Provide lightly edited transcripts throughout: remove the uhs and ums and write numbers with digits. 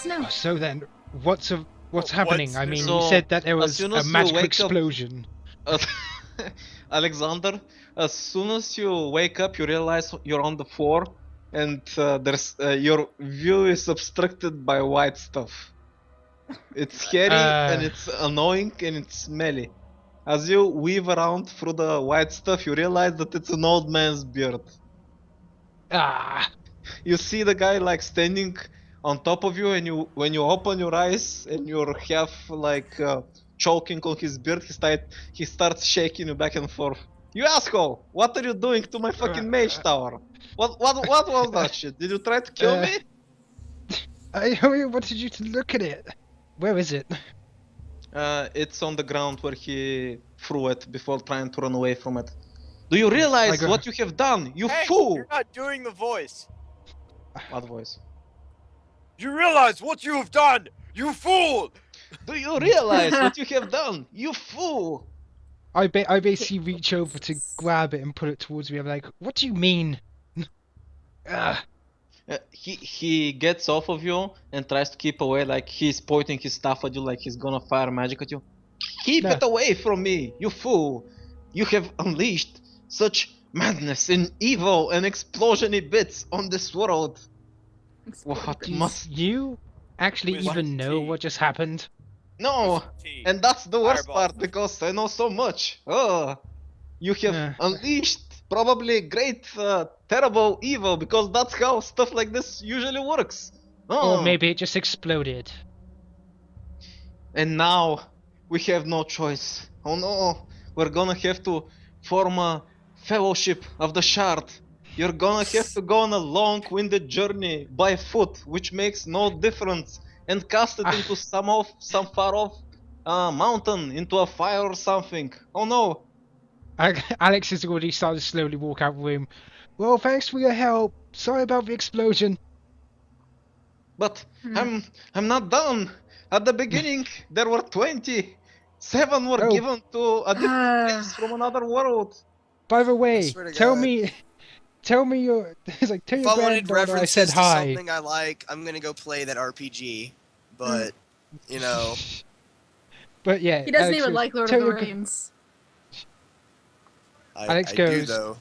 What's new? So then, what's happening? I mean, So, you said that there as was soon a as you magical wake up, explosion. Alexander, as soon as you wake up, you realize you're on the floor, and there's your view is obstructed by white stuff. It's scary and it's annoying and it's smelly. As you weave around through the white stuff, you realize that it's an old man's beard. Ah. You see the guy like standing on top of you, and when you open your eyes and you're half like choking on his beard, he starts shaking you back and forth. You asshole! What are you doing to my fucking mage tower? What was that shit? Did you try to kill me? I wanted you to look at it. Where is it? It's on the ground where he threw it before trying to run away from it. Do you realize what you have done, you fool? You're not doing the voice. What voice? You realize what you have done, you fool! Do you realize what you have done, you fool? I basically reach over to grab it and put it towards me. I'm like, what do you mean? He gets off of you and tries to keep away, like he's pointing his staff at you, like he's gonna fire magic at you. Keep it away from me, you fool! You have unleashed such madness and evil and explosiony bits on this world. What must you actually even know what just happened? No, and that's the worst part because I know so much. You have unleashed probably great, terrible evil because that's how stuff like this usually works. Or maybe it just exploded. And now we have no choice. Oh no, we're gonna have to form a fellowship of the shard. You're gonna have to go on a long-winded journey by foot, which makes no difference, and cast it into some far-off mountain, into a fire or something. Oh no! Alex has already started to slowly walk out of the room. Well, thanks for your help. Sorry about the explosion. But I'm not done. At the beginning, there were 20. 7 were given to a different place from another world. By the way, tell me your. It's like, tell your granddaughter I said hi. To something I like, I'm gonna go play that RPG. But you know. But yeah, he doesn't even like Lord of the Rings. Alex goes. I do, though.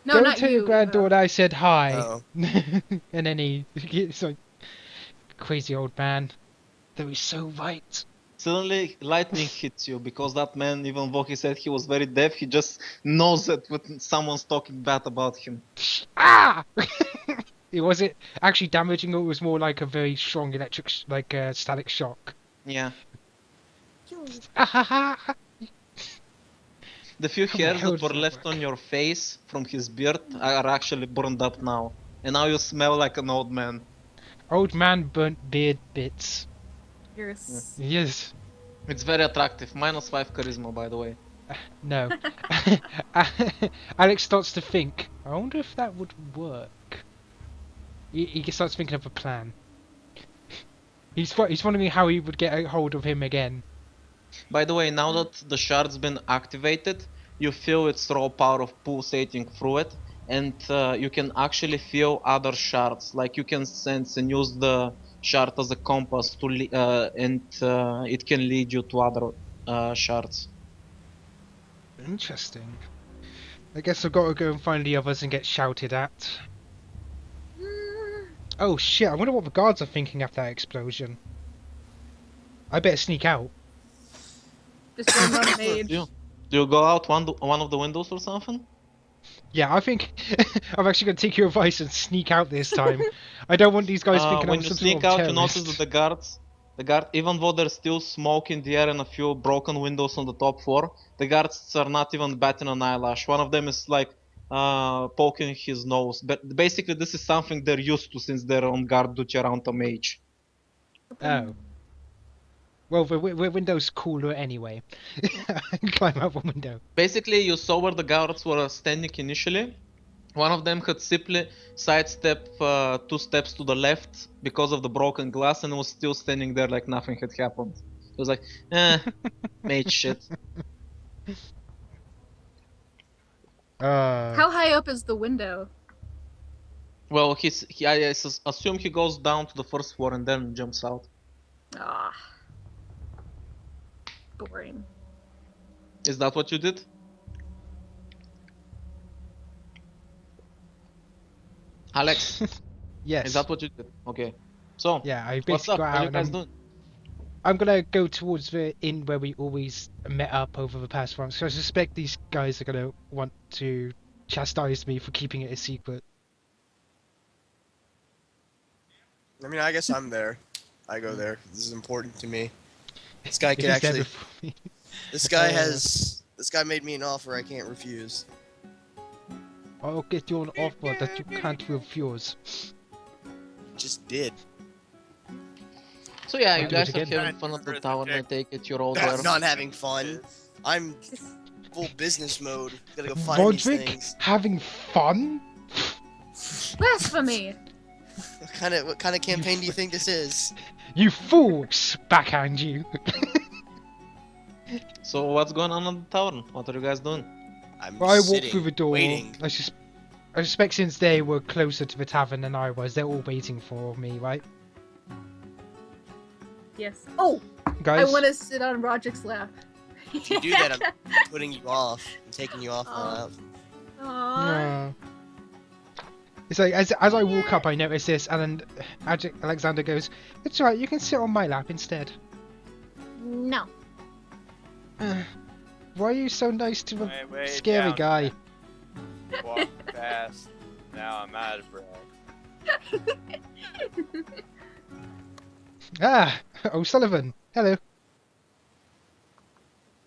No, go not tell you. your granddaughter I said hi. Oh. And then he's like, crazy old man. That was so right. Suddenly, lightning hits you because that man, even though he said he was very deaf, he just knows that when someone's talking bad about him. Ah! It wasn't actually damaging. It was more like a very strong electric, static shock. Yeah. The few hairs that were left on your face from his beard are actually burned up now. And now you smell like an old man. Old man burnt beard bits. Yes. Yes. It's very attractive. -5 charisma, by the way. No. Alex starts to think, I wonder if that would work. He starts thinking of a plan. He's wondering how he would get a hold of him again. By the way, now that the shard's been activated, you feel its raw power of pulsating through it, and you can actually feel other shards. Like you can sense and use the shard as a compass to and it can lead you to other shards. Interesting. I guess I've got to go and find the others and get shouted at. Oh shit, I wonder what the guards are thinking after that explosion. I better sneak out. Just run on mage. Do you go out one of the windows or something? Yeah, I think I'm actually going to take your advice and sneak out this time. I don't want these guys thinking I'm some sort of terrorist. When you sneak out, you notice that the guard, even though there's still smoke in the air and a few broken windows on the top floor, the guards are not even batting an eyelash. One of them is like poking his nose. But basically, this is something they're used to since they're on guard duty around a mage. Oh. Well, the window's cooler anyway. Climb out the window. Basically, you saw where the guards were standing initially. One of them had simply sidestepped 2 steps to the left because of the broken glass and was still standing there like nothing had happened. It was like, mage shit. How high up is the window? Well, I assume he goes down to the first floor and then jumps out. Ah. Boring. Is that what you did? Alex, Yes. is that what you did? Okay. So, Yeah, I what's basically up? got What are out you and guys doing? I'm gonna go towards the inn where we always met up over the past month. So I suspect these guys are gonna want to chastise me for keeping it a secret. I mean, I guess I'm there. I go there. This is important to me. This guy If can he's there actually. before me. This guy has. This guy made me an offer I can't refuse. I'll get you an offer that you can't refuse. Just did. So yeah, I'll you do it guys are again. having fun at the tower, I take it, you're all there. I'm not having fun. I'm full business mode. Gotta go find these Roderick things. having fun? Blasphemy! What kind of campaign do you think this is? You fools! Backhand you! So what's going on at the tower? What are you guys doing? I'm Well, I walked sitting, through the door. waiting. I suspect since they were closer to the tavern than I was, they're all waiting for me, right? Yes. Oh! Guys? I want to sit on Roderick's lap. If you do that, I'm putting you off. I'm taking you off my Oh. lap. Aww. No. It's like, as I walk up, I notice this, and then Alexander goes, "It's alright, you can sit on my lap instead." No. Why are you so nice to the Way scary down. guy? Walk fast. Now I'm out of breath. Ah! O'Sullivan! Hello.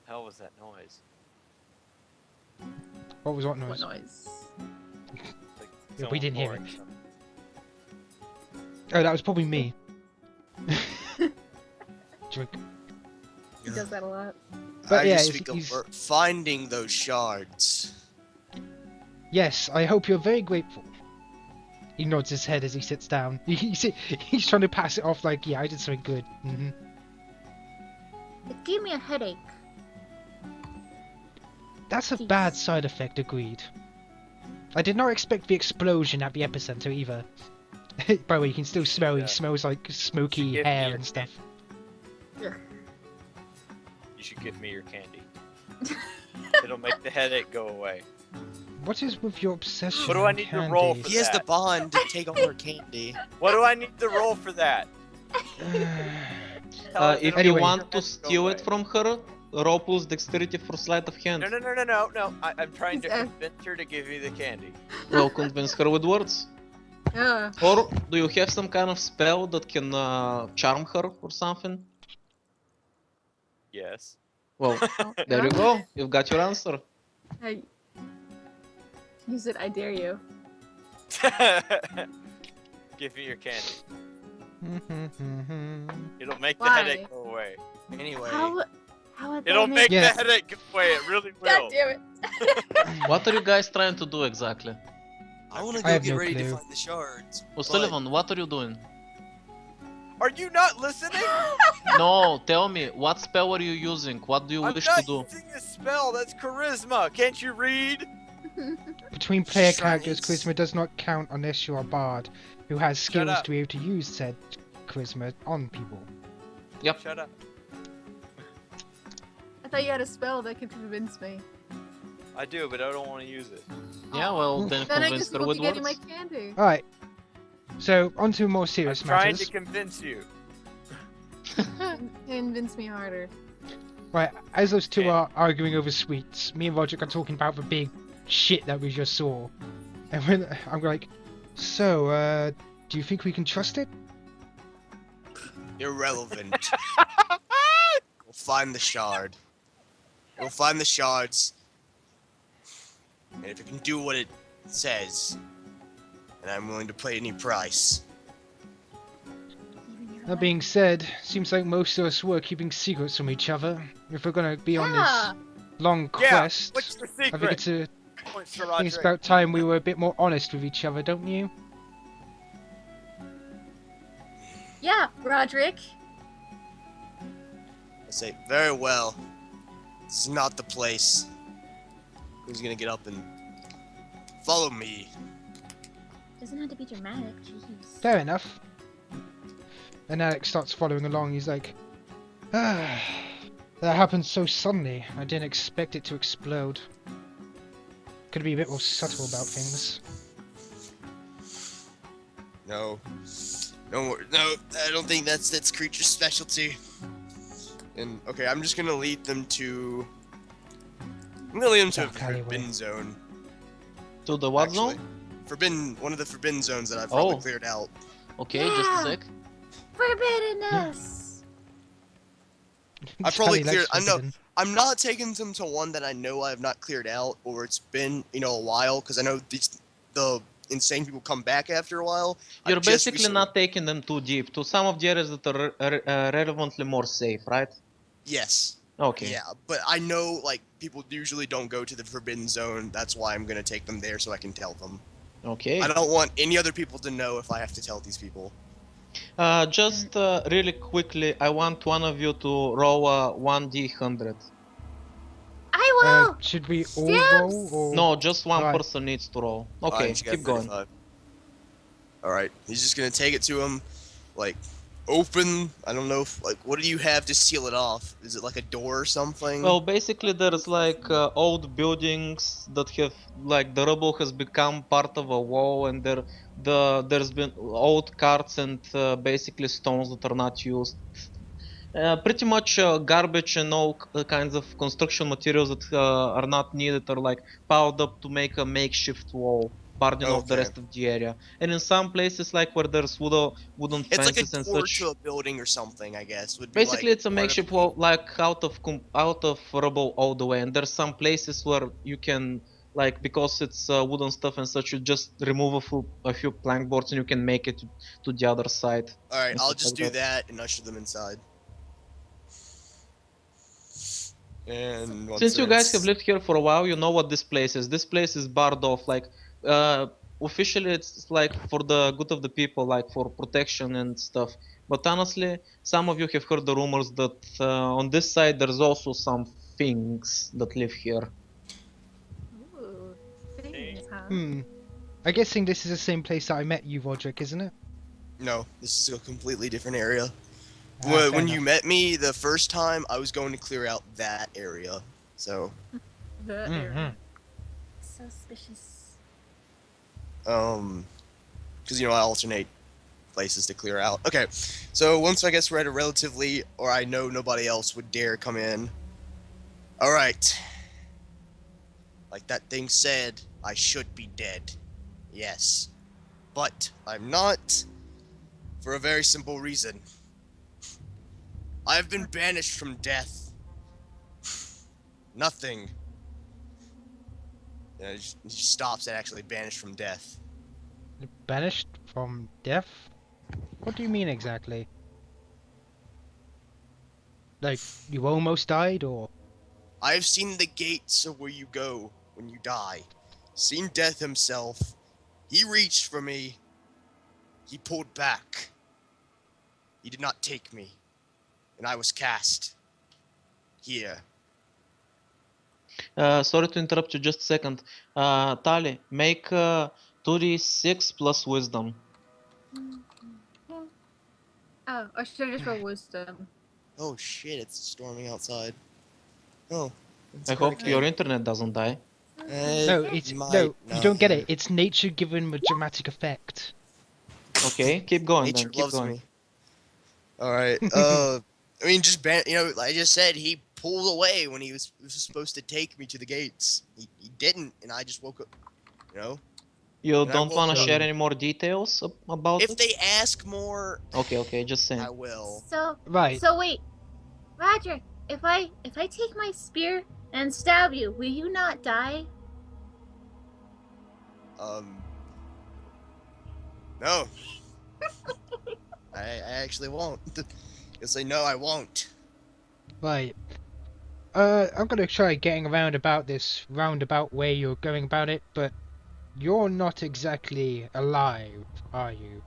Hell was that noise? What was what What noise? noise? Like Yeah, we someone didn't hear pouring it. something. Oh, that was probably me. Drink. He does that a lot. But I yeah, just it's- speak he's- over finding those shards. Yes, I hope you're very grateful. He nods his head as he sits down. He's trying to pass it off like, yeah, I did something good. It gave me a headache. That's a Jeez. bad side effect, agreed. I did not expect the explosion at the epicenter either. By the way, you can still smell Yeah. he smells like smoky Give me hair your and stuff. You should give me your candy. It'll make the headache go away. What is with your obsession? What do I with need to roll candy? for He has the that. bond to take all her candy. What do I need to roll for that? Tell us If it'll Anyway. you want make to the headache go steal it away. from her, roll plus dexterity for sleight of hand. No. I'm trying to He's, convince her to give you the candy. Well, convince her with words. Or do you have some kind of spell that can charm her or something? Yes. Well, there you go. You've got your answer. Hey. Use it, I dare you. Give me your candy. It'll make the Why? headache go away. Anyway, How would that It'll make Yeah. the headache go away. It really will. God damn it. What are you guys trying to do exactly? I want to I go have get no ready clue. to find the shards. O'Sullivan, what are you doing? Are you not listening? No, tell me, what spell are you using? What do you I'm wish not to do? using a spell. That's charisma. Can't you read? Between player Shines. characters, charisma does not count unless you're a bard who has skills up. to be able to use said charisma on people. Yep. Shut up. I thought you had a spell that could convince me. I do, but I don't want to use it. Yeah, well, then Then I convince just her will with be getting words. my candy. Alright. So, on to more I'm serious trying matters. to convince you. Convince me harder. Right, as those two Okay. are arguing over sweets, me and Roger are talking about the big shit that we just saw. And when I'm like, so, do you think we can trust it? Irrelevant. We'll find the shard. We'll find the shards. And if it can do what it says, then I'm willing to pay any price. That being said, seems like most of us were keeping secrets from each other. If we're gonna be on Yeah. this long Yeah. quest, What's the I think secret? it's a Points to I think it's Roderick. about time we were a bit more honest with each other, don't you? Yeah, Roderick. I say, very well. This is not the place. Who's gonna get up and follow me? Doesn't have to be dramatic. Jeez. Fair enough. And Alex starts following along. He's like, ah, that happened so suddenly. I didn't expect it to explode. Could be a bit more subtle about things. No. No, I don't think that's creature's specialty. And okay, I'm just gonna lead them to. I'm gonna lead them to a Dark alleyway. forbidden zone. To the what Actually, zone? one of the forbidden zones that I've probably Oh. cleared out. Okay, just a Yeah. sec. Forbiddenness. I probably Tally cleared. likes I know. forbidden. I'm not taking them to one that I know I have not cleared out, or it's been a while, because I know the insane people come back after a while. You're I've just basically recently- not taking them too deep. To some of the areas that are relevantly more safe, right? Yes. Okay. Yeah, but I know like people usually don't go to the forbidden zone. That's why I'm gonna take them there so I can tell them. Okay. I don't want any other people to know if I have to tell these people. Just really quickly, I want one of you to roll 1d100. I will. Should we all Stabs! roll? Or... No, just one Right. person needs to roll. Alright, Okay, she got keep going. 35. Alright, he's just gonna take it to him, like, open. I don't know if, like, what do you have to seal it off? Is it like a door or something? Well, basically, there's like old buildings that have like the rubble has become part of a wall, and there's been old carts and basically stones that are not used. Pretty much garbage and all kinds of construction materials that are not needed are like piled up to make a makeshift wall, parting off the Okay. rest of the area. And in some places, like where there's wooden it's like fences a and door such. to a building or something, I guess. Would be Basically, like it's a part of makeshift the- wall, like out of rubble all the way. And there's some places where you can, like, because it's wooden stuff and such, you just remove a few plank boards and you can make it to the other side. Alright, and I'll stuff just like do that and usher them inside. And once Since you they're guys have ins- lived here for a while, you know what this place is. This place is barred off. Like, officially, it's like for the good of the people, like for protection and stuff. But honestly, some of you have heard the rumors that on this side there's also some things that live here. Ooh, things, huh? I'm guessing this is the same place that I met you, Roderick, isn't it? No, this is a completely different area. Ah, fair When you enough. met me the first time, I was going to clear out that area. So, The Mhm. area. Suspicious. because I alternate places to clear out. Okay, so once I guess we're at a relatively, or I know nobody else would dare come in. All right. Like that thing said, I should be dead. Yes, but I'm not. For a very simple reason. I have been banished from death. Nothing. He stops at actually banished from death. Banished from death? What do you mean exactly? Like, you almost died, or? I have seen the gates of where you go when you die. Seen death himself. He reached for me. He pulled back. He did not take me. And I was cast. Here. Sorry to interrupt you just a second. Tali, make 2d6 plus wisdom. Oh, or should I just roll wisdom? Oh shit, it's storming outside. Oh. it's I hope hurricane. your internet doesn't die. No, It it's might no, you don't get not. it. It's nature giving him a dramatic effect. Okay, keep going Nature then. Keep loves going. me. Alright, I mean, just like I just said, he pulled away when he was supposed to take me to the gates. He didn't, and I just woke up. You And I don't want to woke share up. any more details about If it? they ask more, Okay, just saying. I will. So, Right. so wait, Roger, if I take my spear and stab you, will you not die? No. I actually won't. You'll say no, I won't. Right. I'm gonna try getting around about this roundabout way you're going about it, but you're not exactly alive, are you?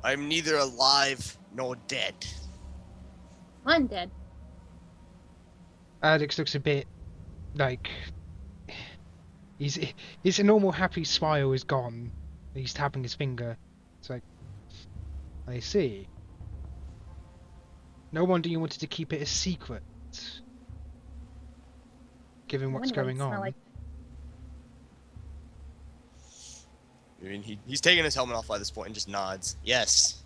I'm neither alive nor dead. One dead. Alex looks a bit like his normal happy smile is gone. He's tapping his finger. It's like, I see. No wonder you wanted to keep it a secret. Given what's Wouldn't going smell on. like- I mean, he's taking his helmet off by this point and just nods. Yes.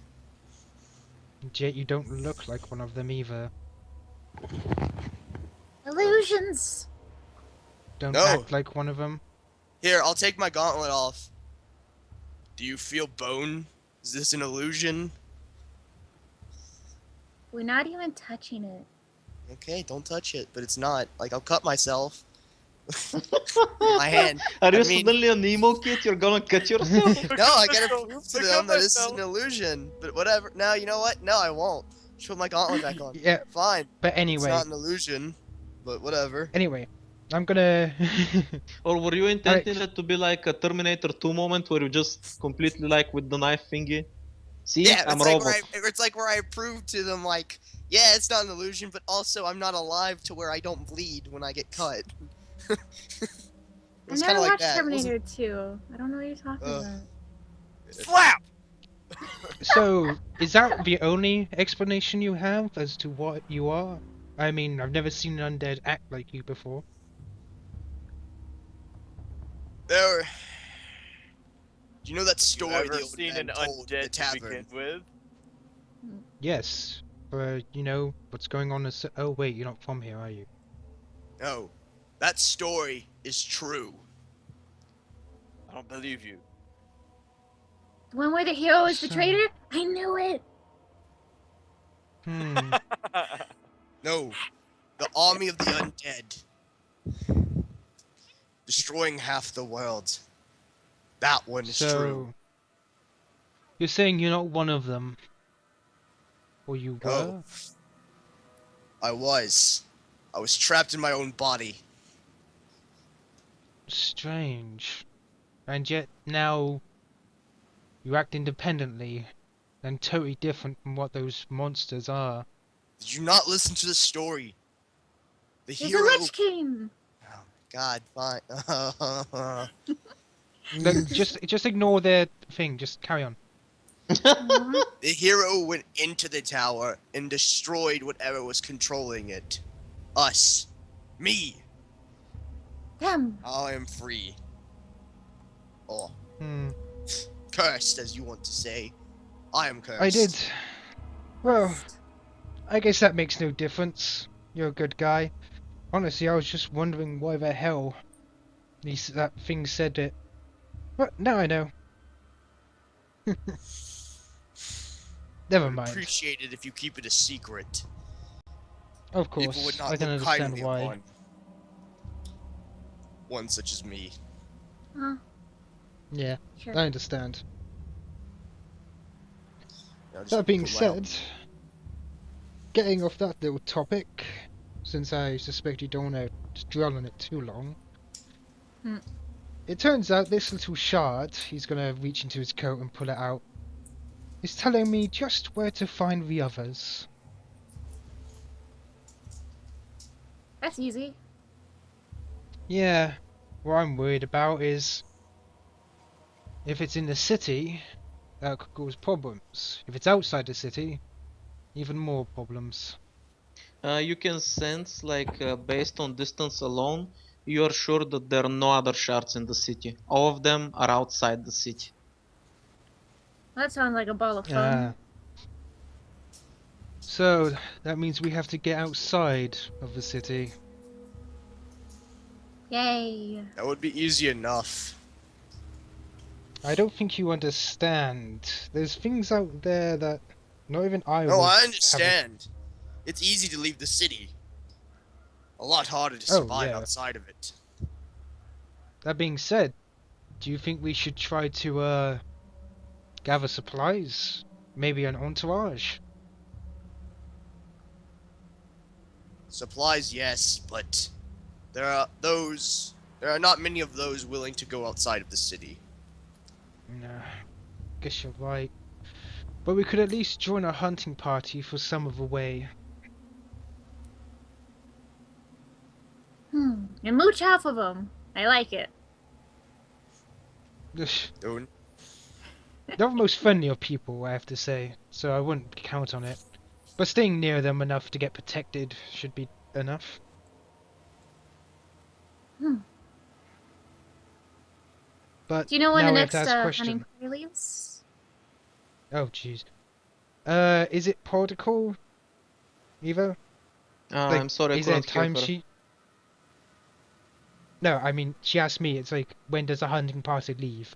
And yet you don't look like one of them either. Illusions. Don't No. act like one of them. Here, I'll take my gauntlet off. Do you feel bone? Is this an illusion? We're not even touching it. Okay, don't touch it, but it's not. Like, I'll cut myself. My hand. Are you I mean- suddenly an emo kid? You're gonna cut yourself? No, I gotta prove to Look them at that this is myself. an illusion. But whatever. No, you know what? No, I won't. Just put my gauntlet back on. Yeah, Fine. but It's anyway. not an illusion. But whatever. Anyway, I'm gonna... Or were you intending it to be like a Terminator 2 moment where you just completely like with the knife thingy? See, Yeah, I'm it's a like, robot. it's like where I prove to them, like, yeah, it's not an illusion, but also I'm not alive to where I don't bleed when I get cut. I It's never kind of like watched that. It wasn't- Terminator 2. I don't know what you're talking Ugh. about. Slap! So, is that the only explanation you have as to what you are? I mean, I've never seen an undead act like you before. There. Do you know that You story ever the old seen man an told in the undead to tavern? begin with? Yes, but you know, what's going on is... Oh wait, you're not from here, are you? No, that story is true. I don't believe you. The one where the hero is the So- traitor? I knew it! Hmm, No, the army of the undead, destroying half the world. That one is true. so... You're saying you're not one of them? Or you were? No. I was trapped in my own body. Strange. And yet now... You act independently, and totally different from what those monsters are. Did you not listen to the story? The He's hero. a Lich King! Oh, God, fine. Look, just ignore their thing, just carry on. Aw. The hero went into the tower and destroyed whatever was controlling it. Us. Me. Them. I am free. Or Hmm, cursed, as you want to say. I am cursed. I did. Well, I guess that makes no difference. You're a good guy. Honestly, I was just wondering why the hell that thing said it. But now I know. Never I'd mind. appreciate it if you keep it a secret. Of People would course, not I can look understand kindly why. upon one such as me. Huh, Yeah, sure. I understand. I'll just That being put my helmet- said, getting off that little topic, since I suspect you don't want to dwell on it too long. Hmm. It turns out this little shard, he's gonna reach into his coat and pull it out, is telling me just where to find the others. That's easy. Yeah, what I'm worried about is if it's in the city, that could cause problems. If it's outside the city, even more problems. You can sense, like, based on distance alone, you are sure that there are no other shards in the city. All of them are outside the city. That sounds like a ball of fun. Ah. So, that means we have to get outside of the city. Yay. That would be easy enough. I don't think you understand. There's things out there that not even I No, would I have understand. It's easy to leave the city. A lot harder to Oh, survive yeah. outside of it. That being said, do you think we should try to gather supplies? Maybe an entourage? Supplies, yes, but there are not many of those willing to go outside of the city. Nah, guess you're right. But we could at least join a hunting party for some of the way. And mooch half of them. I like it. Ugh, Don't They're the most friendly of people, I have to say, so I wouldn't count on it. But staying near them enough to get protected should be enough. Hmm. But Do you know when now the we have to next ask a hunting question. party leaves? Oh, jeez. Is it protocol, Evo? Like, I'm sorry, I is there a couldn't hear her. timesheet? No, I mean, she asked me, it's like, when does the hunting party leave?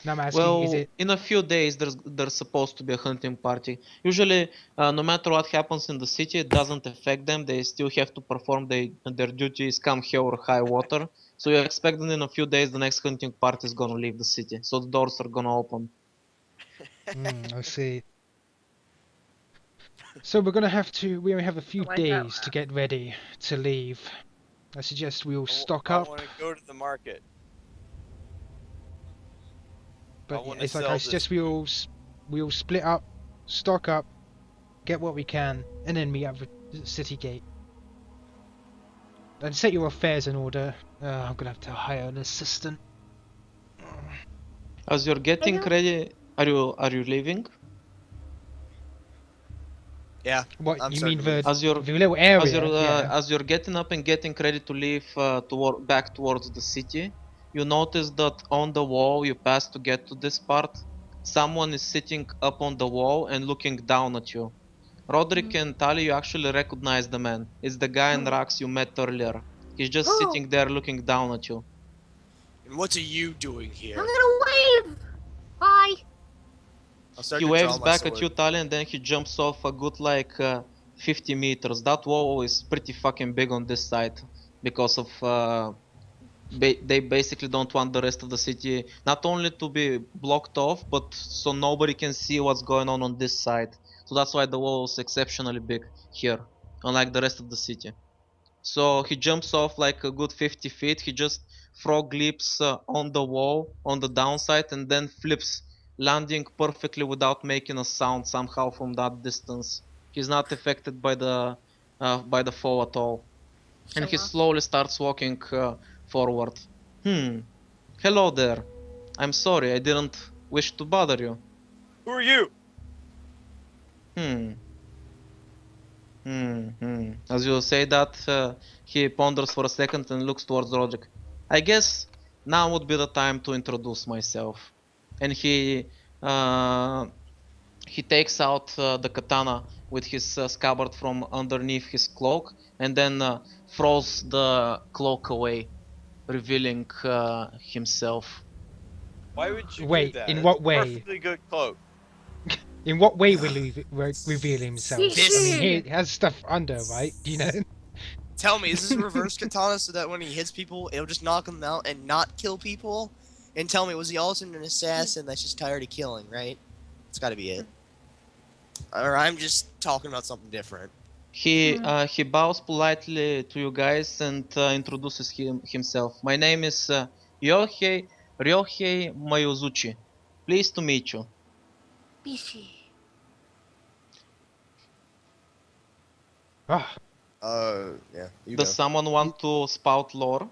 And I'm asking, is Well, it... in a few days, there's supposed to be a hunting party. Usually, no matter what happens in the city, it doesn't affect them. They still have to perform their duties, come hell or high water. So you expect that in a few days, the next hunting party is gonna leave the city. So the doors are gonna open. I see. So we're gonna have to... We only have a few I like that days to laugh. get ready to leave. I suggest we all stock I up. want to go to the market. But yeah, wanna it's like sell I this suggest food. we all split up, stock up, get what we can, and then meet at the city gate. And set your affairs in order. I'm gonna have to hire an assistant. As you're getting don't- ready, are you leaving? Yeah, What I'm you starting mean to leave. As you're the little as you're area? Yeah. as you're getting up and getting ready to leave back towards the city, you notice that on the wall you pass to get to this part, someone is sitting up on the wall and looking down at you. Roderick and Tali, you actually recognize the man. It's the guy in Rax you met earlier. He's just Oh, sitting there looking down at you. And what are you doing I'm here? gonna wave. Bye. I'll start He to draw waves my back at sword. you, Tali, and then he jumps off a good like 50 meters. That wall is pretty fucking big on this side because of they basically don't want the rest of the city not only to be blocked off, but so nobody can see what's going on this side. So that's why the wall is exceptionally big here, unlike the rest of the city. So he jumps off like a good 50 feet. He just frog leaps on the wall on the downside and then flips, landing perfectly without making a sound somehow from that distance. He's not affected by the fall at all, and Show he off. slowly starts walking forward. Hello there. I'm sorry, I didn't wish to bother you. Who are you? Hmm. As you say that, he ponders for a second and looks towards Roderick. I guess now would be the time to introduce myself. And he takes out the katana with his scabbard from underneath his cloak, and then throws the cloak away, revealing himself. Why would you do Wait, that? in It's what a way? perfectly good cloak. In what way will he reveal himself? I mean, he This- has stuff under, right? You know. Tell me, is this a reverse katana so that when he hits people, it'll just knock them out and not kill people? And tell me, was he also an assassin that's just tired of killing, right? It's gotta be it. Or I'm just talking about something different. He bows politely to you guys and introduces himself. My name is Ryohei Mayuzuchi. Pleased to meet you. Bishi. Ah, Yeah, you Does go. someone want to spout lore?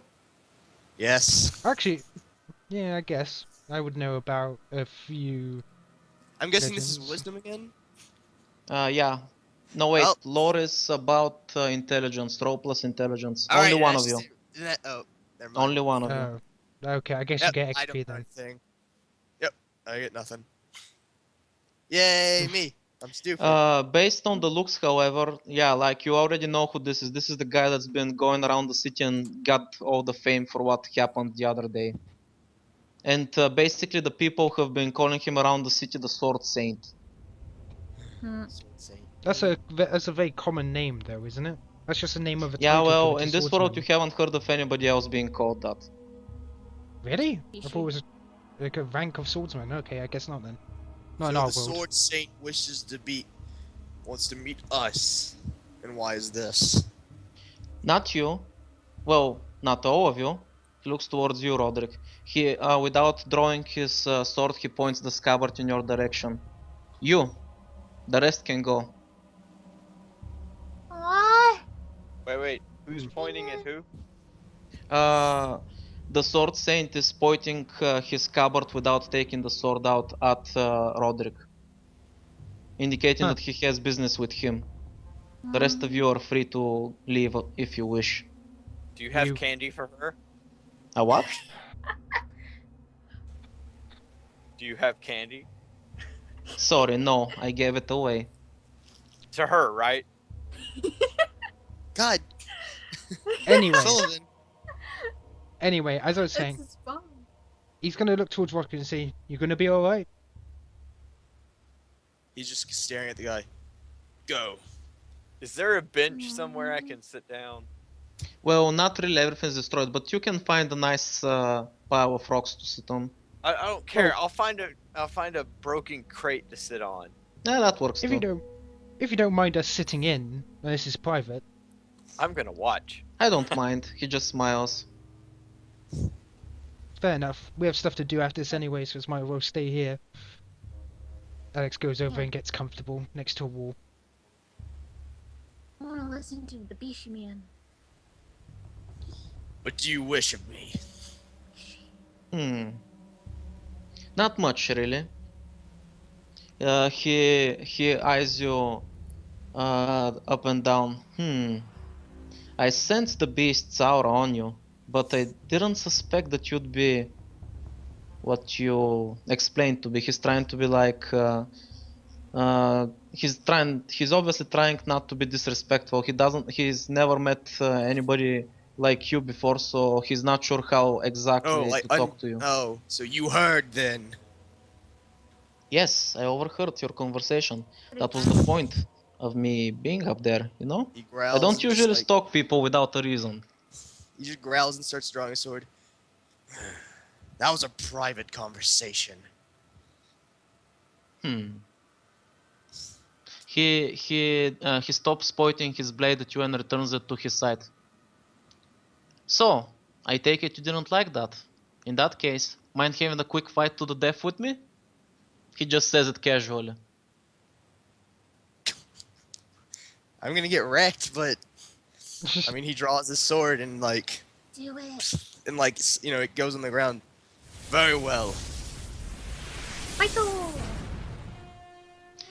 Yes. actually, yeah, I guess I would know about a few I'm guessing this is legends. wisdom again? Yeah. No, wait. Oh. Lore is about intelligence. Role plus intelligence. Only Alright, one of you. oh, never mind. Only one of you. Oh, okay. I guess you Yep, get I don't XP know then. anything. Yep, I get nothing. Yay, me. I'm stupid. Based on the looks, however, yeah, like you already know who this is. This is the guy that's been going around the city and got all the fame for what happened the other day. And basically, the people have been calling him around the city the Sword Saint. Hmm. Sword Saint. That's a very common name, though, isn't it? That's just the name of a Yeah, title well, given in to this world, you swordsmen. haven't heard of anybody else being called that. Really? I Bishi. thought it was like a rank of swordsman. Okay, I guess not then. Not So in our the world. Sword Saint wants to meet us. And why is this? Not you. Well, not all of you. He looks towards you, Roderick. He, without drawing his sword, he points the scabbard in your direction. You. The rest can go. What? Wait. Who's Hmm. pointing at who? Uh, The Sword Saint is pointing his scabbard without taking the sword out at Roderick, indicating Huh. that he has business with him. The rest of you are free to leave if you wish. Do you have You- candy for her? A what? Do you have candy? Sorry, no, I gave it away. To her, right? God, Anyway, Sullivan. as I was It's saying, his phone. he's gonna look towards Roderick and say, "You gonna be all right?" He's just staring at the guy. Go. Is there a bench somewhere I can sit down? Well, not really everything's destroyed, but you can find a nice pile of rocks to sit on. I don't care. I'll find a broken crate to sit on. Yeah, that works If too. you don't mind us sitting in, this is private. I'm gonna watch. I don't mind. He just smiles. Fair enough. We have stuff to do after this anyway, so it's might as well stay here. Alex goes over and gets comfortable next to a wall. I want to listen to the Bishi Man. What do you wish of me? Not much really. He eyes you up and down. I sense the beast's aura on you, but I didn't suspect that you'd be what you explained to be. He's trying to be like he's obviously trying not to be disrespectful. He's never met anybody like you before, so he's not sure how exactly to talk to you. Oh, so you heard then. Yes, I overheard your conversation. That was the point of me being up there, you know? He growls. I don't and just, usually like, stalk people without a reason. He just growls and starts drawing a sword. That was a private conversation. He stops pointing his blade at you and returns it to his side. So, I take it you didn't like that. In that case, mind having a quick fight to the death with me? He just says it casually. I'm gonna get wrecked, but I mean, he draws his sword and like, Do it. it goes on the ground. Very well. Michael!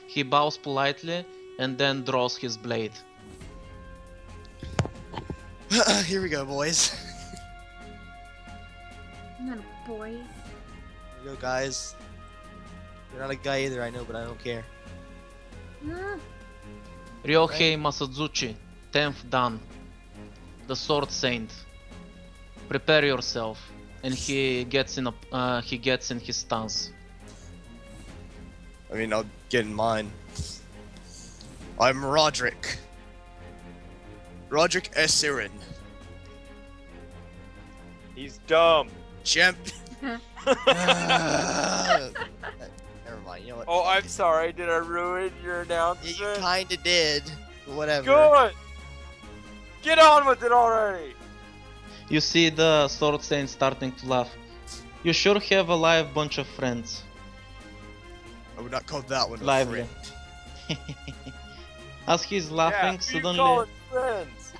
He bows politely and then draws his blade. Here we go, boys. I'm not a boy. Here we go, guys. You're not a guy either, I know, but I don't care. Ryohei Masazuchi, 10th Dan, the Sword Saint. Prepare yourself, and he gets in his stance. I mean, I'll get in mine. I'm Roderick. Roderick Esirin. He's dumb. Champ. Never mind, you know what? Oh, I'm sorry. Did I ruin your Yeah, announcement? you kinda did. But whatever. Good. Get on with it already. You see the Sword Saint starting to laugh. You sure have a live bunch of friends. I would not call that one a Lively. friend. As he's laughing, You call suddenly, it friends.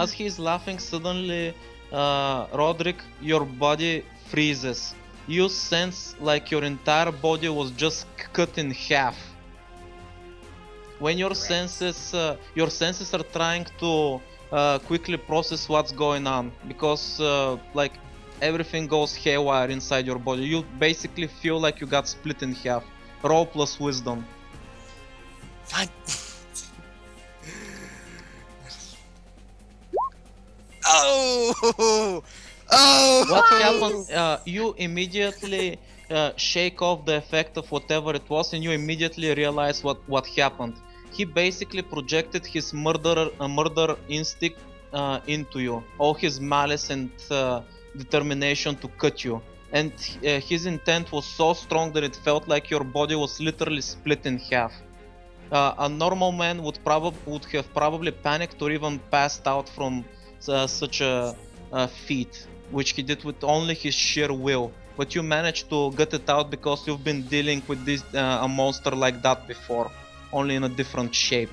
as he's laughing, suddenly, Roderick, your body freezes. You sense like your entire body was just cut in half. When your senses are trying to quickly process what's going on, because like everything goes haywire inside your body. You basically feel like you got split in half. Raw plus wisdom. God. Oh! Oh! What happens? You immediately shake off the effect of whatever it was, and you immediately realize what happened. He basically projected his murder instinct into you, all his malice and determination to cut you. And his intent was so strong that it felt like your body was literally split in half. A normal man would have probably panicked or even passed out from such a feat, which he did with only his sheer will. But you managed to get it out because you've been dealing with a monster like that before, only in a different shape.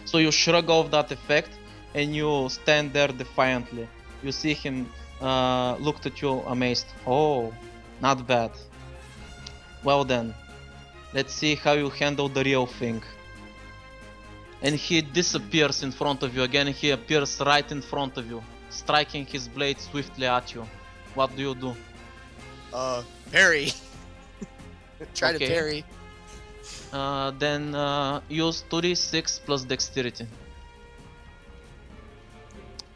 So you shrug off that effect and you stand there defiantly. You see him looked at you amazed. Oh, not bad. Well then, let's see how you handle the real thing. And he disappears in front of you again. He appears right in front of you, striking his blade swiftly at you. What do you do? Parry. Try to Okay. parry. Then use 2d6 plus dexterity.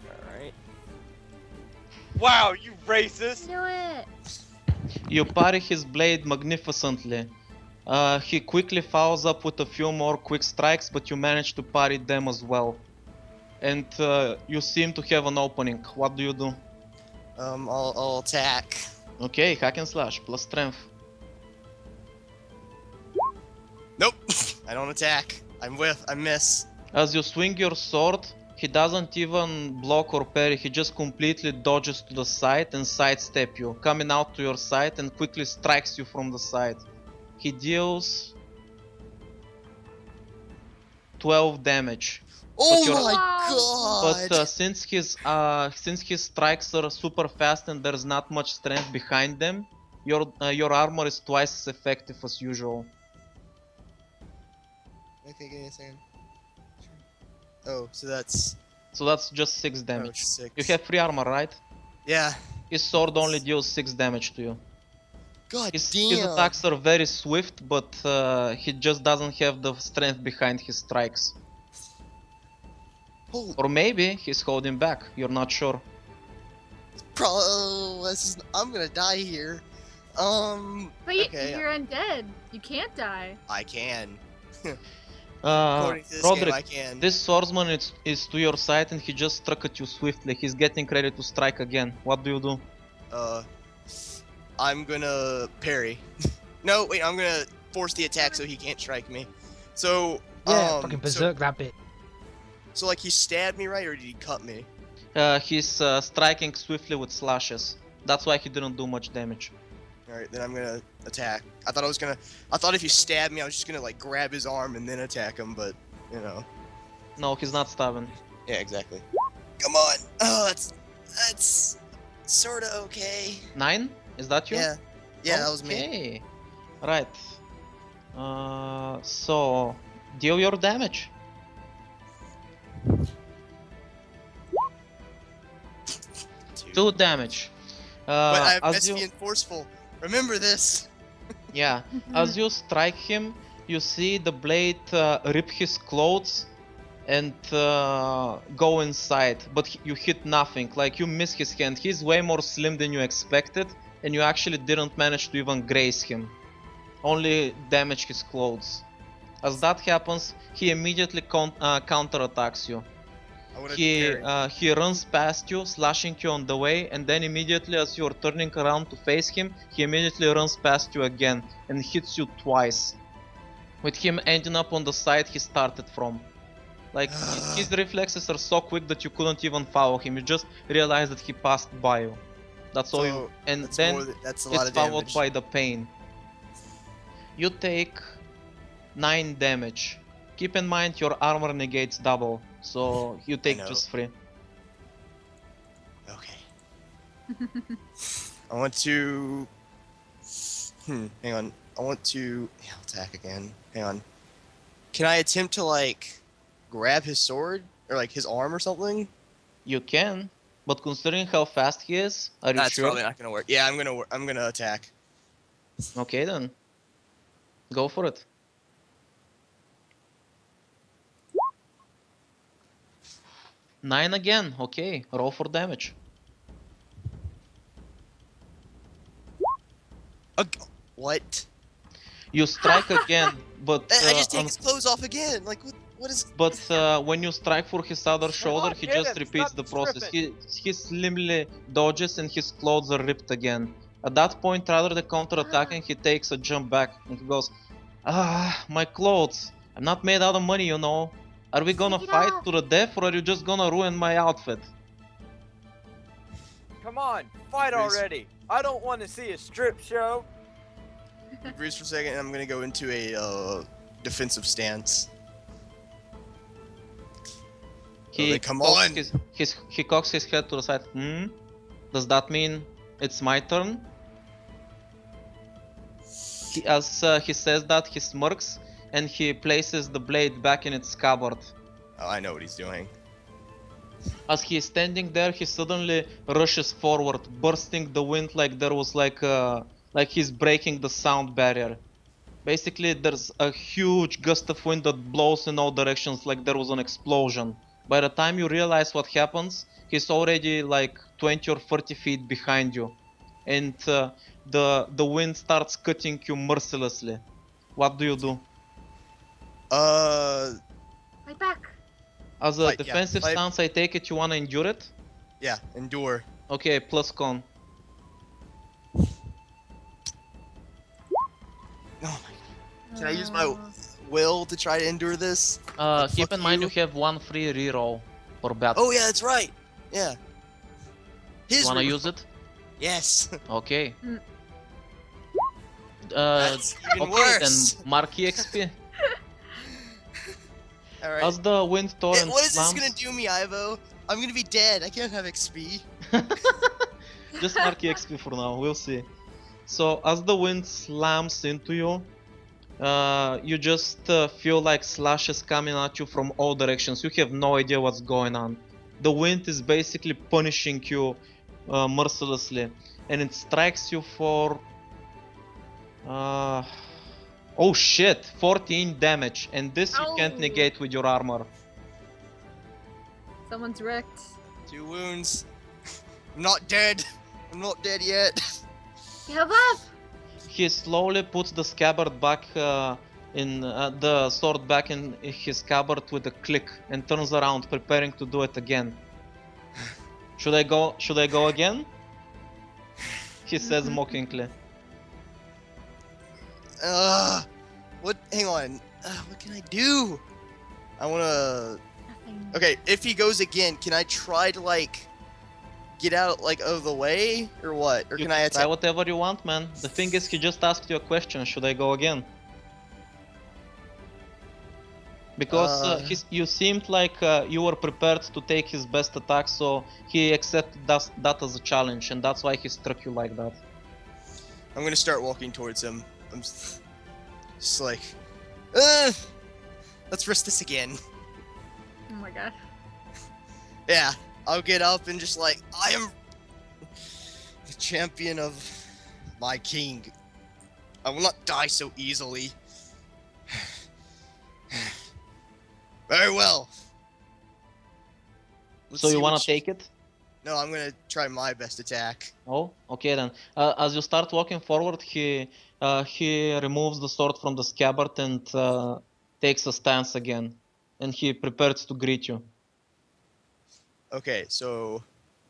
Alright. Wow, you racist! Do it. You parry his blade magnificently. He quickly follows up with a few more quick strikes, but you manage to parry them as well. And you seem to have an opening. What do you do? I'll attack. Okay, hack and slash plus strength. Nope. I don't attack. I miss. As you swing your sword, he doesn't even block or parry, he just completely dodges to the side and sidestep you, coming out to your side and quickly strikes you from the side. He deals 12 damage. Oh you're- my But god! since his strikes are super fast and there's not much strength behind them, your armor is twice as effective as usual. Okay, give me a second. Oh, so that's So that's just 6 damage. 6. You have 3 armor, right? Yeah. His sword only deals 6 damage to you. God His damn. attacks are very swift, but he just doesn't have the strength behind his strikes. Holy Or maybe he's holding back, you're not sure. bro, I'm gonna die here. But Okay. you're undead. You can't die. I can. According to this game, Roderick, I can. this swordsman is to your side and he just struck at you swiftly. He's getting ready to strike again. What do you do? I'm gonna parry. No, wait, I'm gonna force the attack so he can't strike me. So, Yeah, fucking berserk that bit. So like he stabbed me, right, or did he cut me? He's striking swiftly with slashes. That's why he didn't do much damage. Alright, then I'm gonna attack. I thought if he stabbed me, I was just gonna like grab his arm and then attack him, but, you know. No, he's not stabbing. Yeah, exactly. Come on! Oh, that's sorta okay. 9? Is that you? Yeah. Yeah, that was me. Okay. Right. So deal your damage. Two damage. But I have as best you, being forceful. Remember this. yeah, as you strike him, you see the blade rip his clothes and go inside, but you hit nothing. Like you miss his hand. He's way more slim than you expected, and you actually didn't manage to even graze him. Only damage his clothes. As that happens, he immediately counterattacks you. I would've He parried. runs past you, slashing you on the way, and then immediately as you're turning around to face him, he immediately runs past you again and hits you twice. With him ending up on the side he started from. Like, his reflexes are so quick that you couldn't even follow him, you just realized that he passed by you. That's all you... So, And that's then that's a lot it's of followed damage. by the pain. You take 9 damage. Keep in mind your armor negates double, so you take know. just 3. Okay. I want to. Hang on. I want to attack again. Hang on. Can I attempt to like grab his sword or like his arm or something? You can, but considering how fast he is, are you That's sure? probably not gonna work. Yeah, I'm gonna attack. Okay then. Go for it. Nine again, okay. Roll for damage. What? You strike again, but I just take his clothes off again. Like what is? when you strike for his other shoulder, he hit just him, repeats stop the process. stripping. He slimly dodges and his clothes are ripped again. At that point, rather than counter-attacking, he takes a jump back and he goes, "Ah, my clothes. I'm not made out of money, you know. Are we gonna Take it fight off." to the death or are you just gonna ruin my outfit?" Come on, fight Reese. already! I don't want to see a strip show. Breathe for a second, and I'm gonna go into a defensive stance. then come on. He cocks his head to the side. Does that mean it's my turn? As he says that, he smirks and he places the blade back in its scabbard. Oh, I know what he's doing. As he is standing there, he suddenly rushes forward, bursting the wind like there was like he's breaking the sound barrier. Basically, there's a huge gust of wind that blows in all directions like there was an explosion. By the time you realize what happens, he's already like 20 or 30 feet behind you. And the wind starts cutting you mercilessly. What do you do? Fight back. As a Fight, yeah, defensive fight. stance, I take it you wanna endure it? Yeah, endure. Okay, plus con. Oh my. Can I use my will to try to endure this? Keep Fuck in mind you. you have one free reroll for battle. Oh yeah, that's right. Yeah. His Wanna reroll. use it? Yes. Okay. Mm. That's even Okay, worse. then mark EXP. All right. As the wind torrent What is this slams, gonna do me, Ivo? I'm gonna be dead. I can't have XP. just mark EXP for now, we'll see. So as the wind slams into you, you just feel like slashes coming at you from all directions. You have no idea what's going on. The wind is basically punishing you mercilessly, and it strikes you for oh shit, 14 damage, and this you can't Ow. negate with your armor. Someone's wrecked. 2 wounds. I'm not dead. I'm not dead yet. Give up. He slowly puts the scabbard back in the sword back in his scabbard with a click and turns around, preparing to do it again. Should I go? Should I go again? He says mockingly. What? Hang on. What can I do? I wanna. Nothing. Okay, if he goes again, can I try to like get out like of the way or what? Or You can I try attack? whatever you want, man. The thing is, he just asked you a question. Should I go again? Because you seemed like you were prepared to take his best attack, so he accepted that as a challenge, and that's why he struck you like that. I'm gonna start walking towards him. I'm just like, let's risk this again. Oh my god. Yeah, I'll get up and just like, I am the champion of my king. I will not die so easily. Very well. Let's So see you wanna which- take it? No, I'm gonna try my best attack. Oh, okay then. As you start walking forward, he removes the sword from the scabbard and takes a stance again, and he prepares to greet you. Okay, so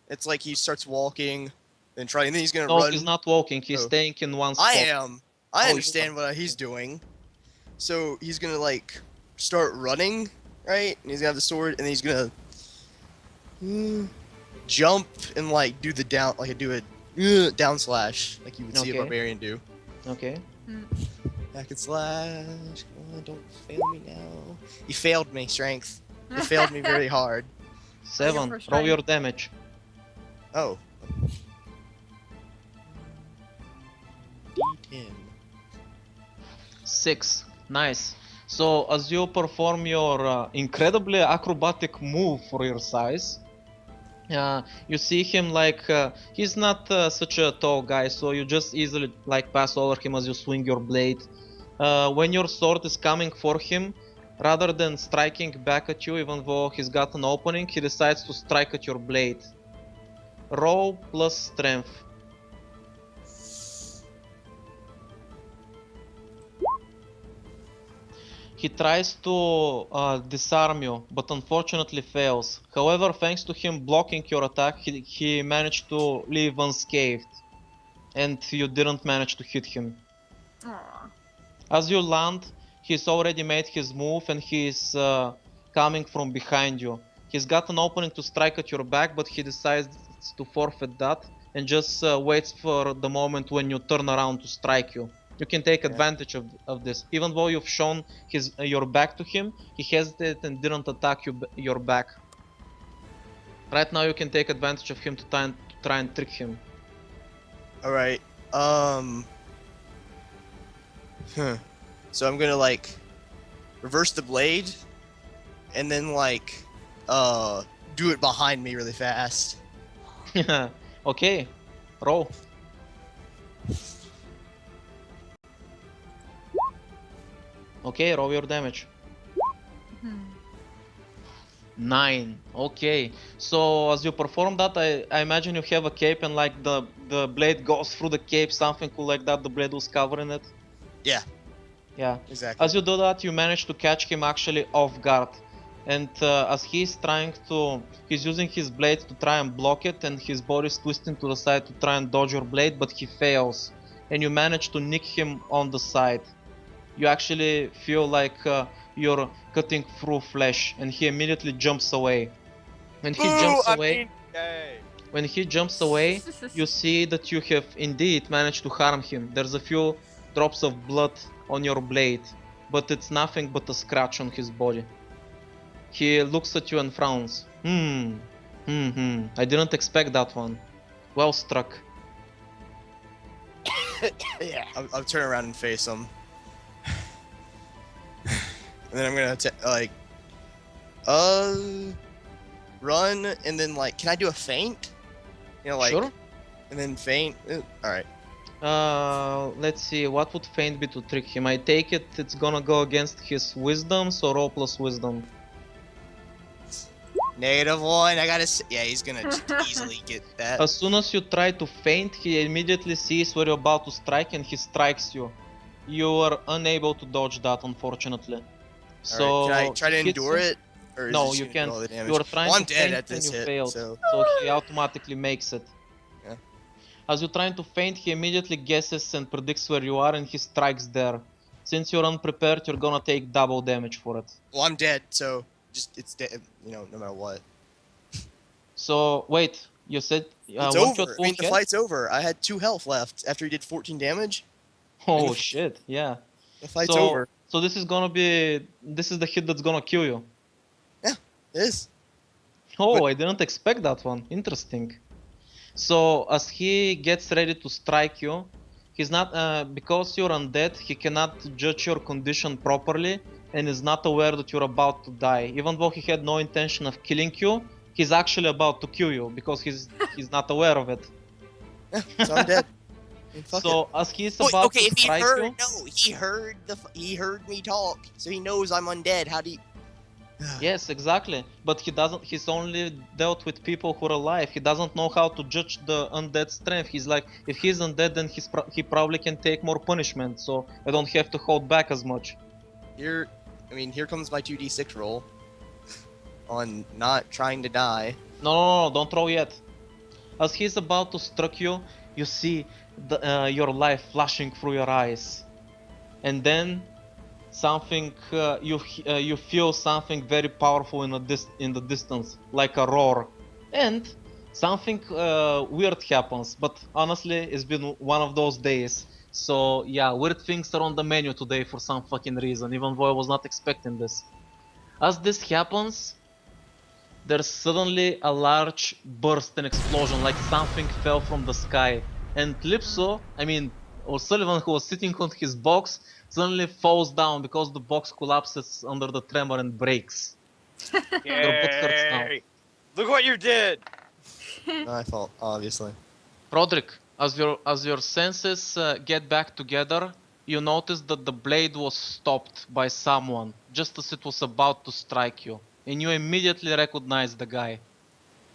it's like he starts walking, then then he's gonna No, run. he's not walking. He's Oh. staying in one spot. I am. I you understand what he's doing. So he's gonna like start running, right? And he's gonna have the sword, and then he's gonna jump and like do the down, like do a down slash, like you would see a Okay. barbarian do. Okay. Back and slash. Come on, don't fail me now. You failed me, strength. You failed me very hard. 7. first Roll try. your damage. Oh. D10. 6. Nice. So as you perform your incredibly acrobatic move for your size, you see him like he's not such a tall guy, so you just easily like pass over him as you swing your blade. When your sword is coming for him, rather than striking back at you, even though he's got an opening, he decides to strike at your blade. Roll plus strength. He tries to disarm you, but unfortunately fails. However, thanks to him blocking your attack, he managed to leave unscathed. And you didn't manage to hit him. Aw. As you land, he's already made his move and he's coming from behind you. He's got an opening to strike at your back, but he decides to forfeit that and just waits for the moment when you turn around to strike you. You can take advantage of this. Even though you've shown your back to him, he hesitated and didn't attack your back. Right now you can take advantage of him to try and trick him. All right. So I'm gonna like reverse the blade, and then like do it behind me really fast. Okay, roll. Okay, roll your damage. 9. Okay, so as you perform that, I imagine you have a cape and like the blade goes through the cape, something cool like that. The blade was covering it. Yeah, Yeah. exactly. As you do that, you manage to catch him actually off guard. And as he's using his blade to try and block it, and his body's twisting to the side to try and dodge your blade, but he fails. And you manage to nick him on the side. You actually feel like you're cutting through flesh, and he immediately jumps away. When he jumps away, yay. when he jumps away, you see that you have indeed managed to harm him. There's a few drops of blood on your blade, but it's nothing but a scratch on his body. He looks at you and frowns. I didn't expect that one. Well struck. Yeah. I'll turn around and face him, and then I'm gonna run, and then like, can I do a feint? You know, like, Sure. and then feint. All right. Let's see, what would feint be to trick him? I take it it's gonna go against his wisdom, so roll plus wisdom. -1. I gotta. Yeah, he's gonna just easily get that. As soon as you try to feint, he immediately sees where you're about to strike and he strikes you. You are unable to dodge that, unfortunately. So All right. Can I try to he hits endure you. it? Or is No, this you gonna do can't. all the damage? You are trying Well, I'm to dead feint at this and you hit, failed, so. so he automatically makes it. Yeah. As you're trying to feint, he immediately guesses and predicts where you are and he strikes there. Since you're unprepared, you're gonna take double damage for it. Well, I'm dead, so just it's dead. You know, no matter what. So wait, you said It's weren't you over. at I mean, full the health? fight's over. I had 2 health left after he did 14 damage. Oh shit, yeah. The fight's So over. so this is the hit that's gonna kill you. It is. Oh, I didn't expect that one. Interesting. So as he gets ready to strike you, he's not because you're undead, he cannot judge your condition properly and is not aware that you're about to die. Even though he had no intention of killing you, he's actually about to kill you because he's not aware of it. Yeah, so I'm dead. I mean, fuck it. So as he's Wait, about okay, to if he strike heard, you, no, he heard me talk, so he knows I'm undead. How do you? yes, exactly. But he's only dealt with people who are alive. He doesn't know how to judge the undead strength. He's like, if he's undead, then he probably can take more punishment, so I don't have to hold back as much. Here comes my 2d6 roll on not trying to die. No, don't throw yet. As he's about to strike you, you see your life flashing through your eyes. And then something you feel something very powerful in the distance, like a roar, and something weird happens. But honestly, it's been one of those days. So yeah, weird things are on the menu today for some fucking reason, even though I was not expecting this. As this happens, there's suddenly a large burst and explosion, like something fell from the sky. And O'Sullivan, who was sitting on his box, suddenly falls down because the box collapses under the tremor and breaks. Your butt hurts now. Yay! Look what you did! My fault, obviously. Roderick, as your senses get back together, you notice that the blade was stopped by someone just as it was about to strike you, and you immediately recognize the guy.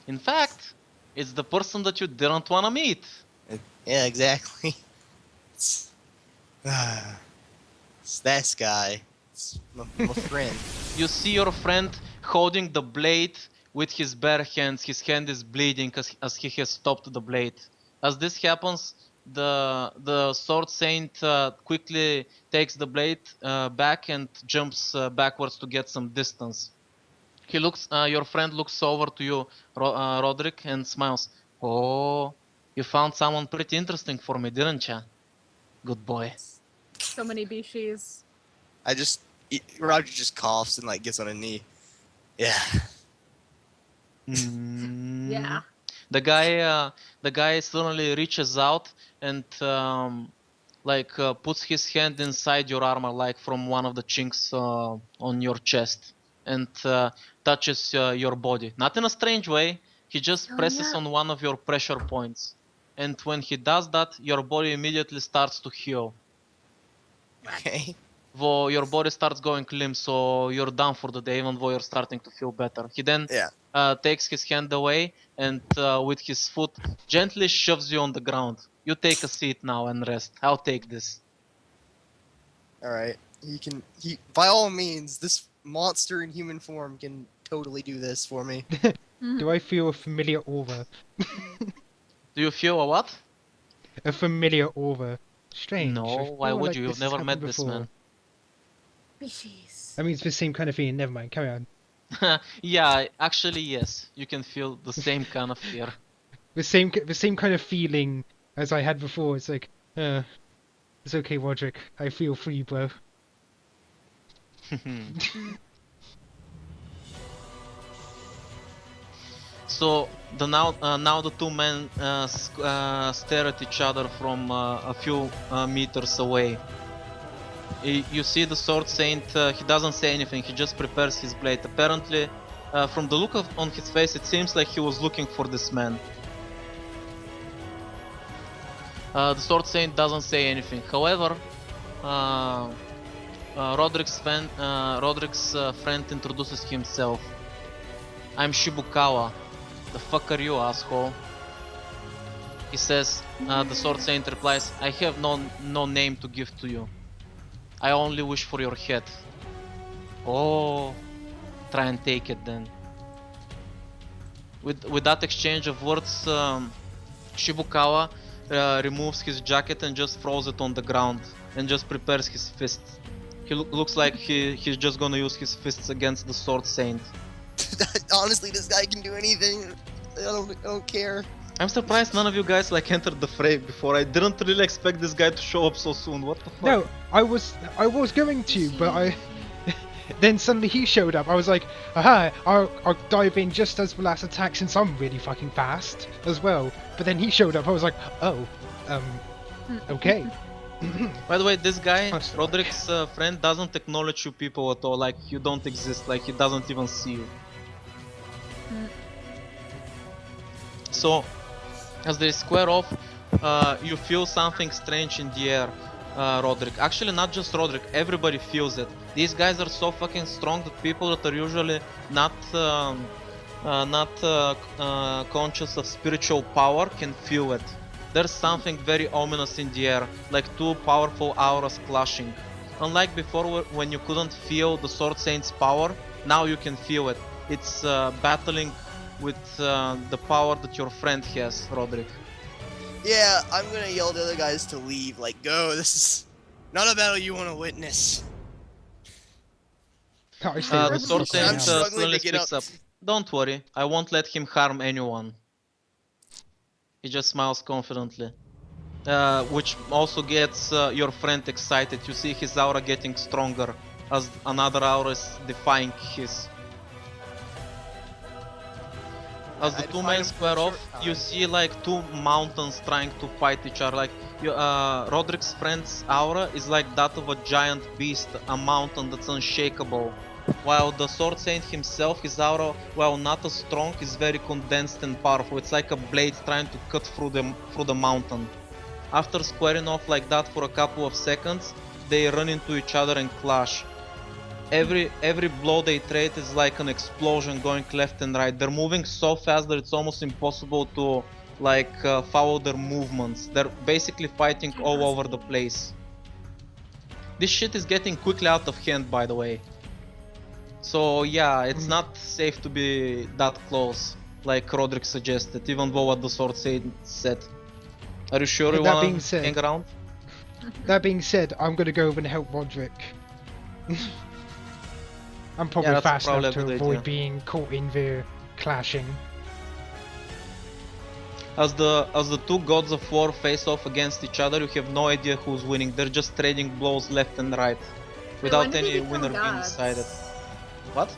In fact, it's the person that you didn't want to meet. Yeah, exactly. It's this guy. It's my friend. You see your friend holding the blade with his bare hands. His hand is bleeding as he has stopped the blade. As this happens, the sword saint quickly takes the blade back and jumps backwards to get some distance. Your friend looks over to you, Roderick, and smiles. Oh, you found someone pretty interesting for me, didn't you? Good boy. So many bishies. Roger just coughs and like gets on a knee. Yeah. Yeah. The guy suddenly reaches out and puts his hand inside your armor, like from one of the chinks on your chest, and touches your body. Not in a strange way. He just Filling presses up. on one of your pressure points, and when he does that, your body immediately starts to heal. Okay. Though your body starts going limp, so you're done for the day, even though you're starting to feel better. He then Yeah. takes his hand away and with his foot gently shoves you on the ground. You take a seat now and rest. I'll take this. All right. He by all means, this monster in human form can totally do this for me. Do I feel a familiar aura? Do you feel a what? A familiar aura. Strange. No, I why feel would like you? this You've has never happened met this before. man. Species. I mean, it's the same kind of feeling. Never mind. Carry on. Yeah, actually yes. You can feel the same kind of fear. The same kind of feeling as I had before. It's like, it's okay, Roderick. I feel free, bro. So now the two men stare at each other from a few meters away. You see the sword saint. He doesn't say anything. He just prepares his blade. Apparently, from the look on his face, it seems like he was looking for this man. The sword saint doesn't say anything. However, Roderick's friend introduces himself. I'm Shibukawa. The fuck are you, asshole? He says. The sword saint replies, I have no name to give to you. I only wish for your head. Oh, try and take it then. With that exchange of words, Shibukawa removes his jacket and just throws it on the ground and just prepares his fist. He looks like he's just gonna use his fists against the sword saint. Honestly, this guy can do anything. I don't care. I'm surprised none of you guys like entered the fray before. I didn't really expect this guy to show up so soon. What the fuck? No, I was going to, but then suddenly he showed up. I was like, aha, I'll dive in just as the last attack since I'm really fucking fast as well. But then he showed up. I was like, oh, okay. By the way, this guy, Oh, sorry. Roderick's friend, doesn't acknowledge you people at all. Like you don't exist. Like he doesn't even see you. So, as they square off, you feel something strange in the air, Roderick. Actually, not just Roderick, everybody feels it. These guys are so fucking strong that people that are usually not conscious of spiritual power can feel it. There's something very ominous in the air, like two powerful auras clashing. Unlike before when you couldn't feel the Sword Saint's power, now you can feel it. It's battling with the power that your friend has, Roderick. Yeah, I'm gonna yell at the other guys to leave. Like, go. This is not a battle you want to witness. I stay The right Sword the fuck Saint I'm down. struggling suddenly to get speaks up. up. Don't worry, I won't let him harm anyone. He just smiles confidently. Which also gets your friend excited. You see his aura getting stronger as another aura is defying his. As the I two defy men him for square a off, short you time. see like two mountains trying to fight each other. Like Roderick's friend's aura is like that of a giant beast, a mountain that's unshakable. While the Sword Saint himself, his aura, while not as strong, is very condensed and powerful. It's like a blade trying to cut through the mountain. After squaring off like that for a couple of seconds, they run into each other and clash. Every blow they trade is like an explosion going left and right. They're moving so fast that it's almost impossible to follow their movements. They're basically fighting all over the place. This shit is getting quickly out of hand, by the way. So yeah, it's not safe to be that close, like Roderick suggested, even though what the Sword said. Are you sure you That wanna being said- hang around? That being said, I'm gonna go over and help Roderick. I'm probably that's fast probably enough a to good avoid idea. being caught in the clashing. As the two gods of war face off against each other, you have no idea who's winning. They're just trading blows left and right, Wait, when without did they any become winner being gods? decided. What?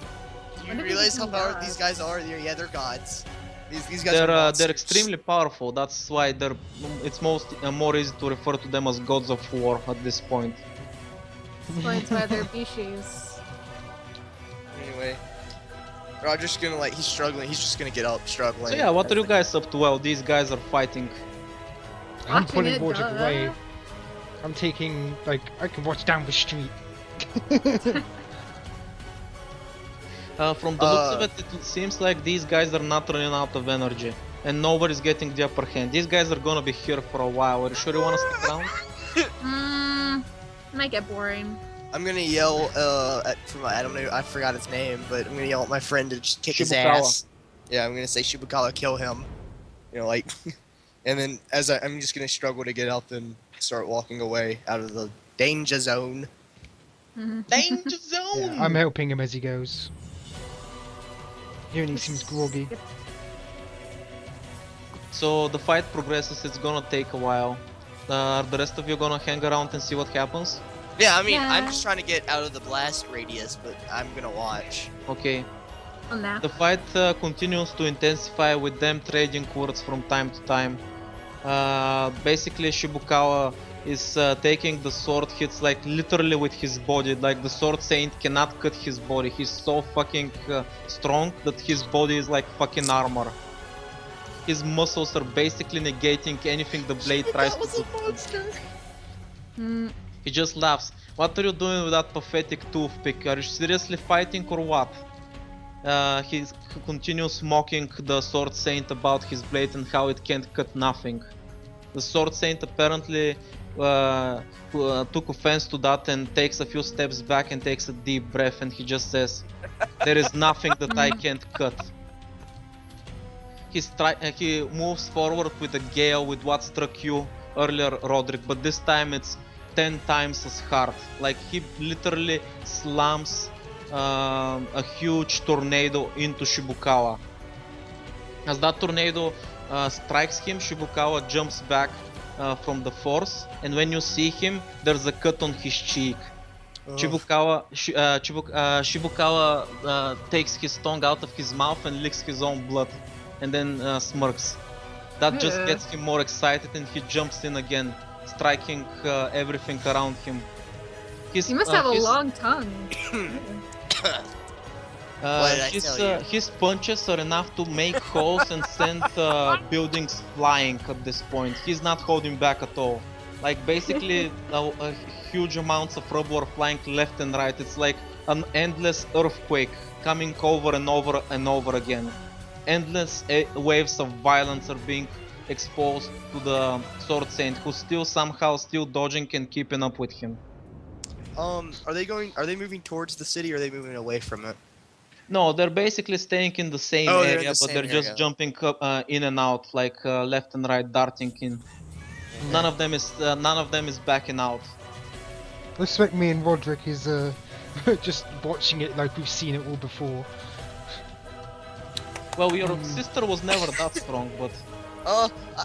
you When did we realize how become powerful these gods? guys are? Yeah, they're gods. These guys are They're monsters. extremely powerful. That's why it's more easy to refer to them as gods of war at this point. Explains why they're Bishus. Anyway, Roger's gonna he's struggling. He's just gonna get up, struggling. So yeah, what are you guys up to while these guys are fighting? I'm Watching pulling it, Roderick duh. away. I'm taking, like, I can watch down the street. From the looks of it, it seems like these guys are not running out of energy, and nobody's getting the upper hand. These guys are gonna be here for a while. Are you sure you wanna stick around? Might get boring. I'm gonna yell I don't know, I forgot his name, but I'm gonna yell at my friend to just kick his Shibukawa. ass. Yeah, I'm gonna say Shibukawa, kill him. You know, and then I'm just gonna struggle to get up and start walking away out of the danger zone. Danger zone! Yeah, I'm helping him as he goes. He only seems groggy. So the fight progresses, it's gonna take a while. Are the rest of you gonna hang around and see what happens? Yeah, I mean, I'm Yeah. just trying to get out of the blast radius, but I'm gonna watch. Okay. Oh, nah. The fight continues to intensify with them trading words from time to time. Basically, Shibukawa is taking the sword hits like literally with his body. Like the sword saint cannot cut his body. He's so fucking strong that his body is like fucking armor. His muscles are basically negating anything the blade tries to do. Hmm. He just laughs. What are you doing with that pathetic toothpick? Are you seriously fighting or what? He continues mocking the Sword Saint about his blade and how it can't cut nothing. The Sword Saint apparently took offense to that and takes a few steps back and takes a deep breath, and he just says, "There is nothing that I can't cut." He moves forward with a gale with what struck you earlier, Roderick, but this time it's 10 times as hard. Like he literally slams a huge tornado into Shibukawa. As that tornado strikes him, Shibukawa jumps back from the force, and when you see him, there's a cut on his cheek. Shibukawa takes his tongue out of his mouth and licks his own blood, and then smirks. That just Yeah. gets him more excited, and he jumps in again, striking everything around him. You must have a long tongue. What did I tell you? His punches are enough to make holes and send buildings flying at this point. He's not holding back at all. Like basically a huge amounts of rubble are flying left and right. It's like an endless earthquake coming over and over and over again. Endless waves of violence are being exposed to the Sword Saint, who's somehow still dodging and keeping up with him. Are they moving towards the city or are they moving away from it? No, they're basically staying in the same Oh, they're in area, the but same they're just area. jumping up, in and out, like left and right, darting in. None of them is backing out. Looks like me and Roderick is just watching it like we've seen it all before. Well, your sister was never that strong, but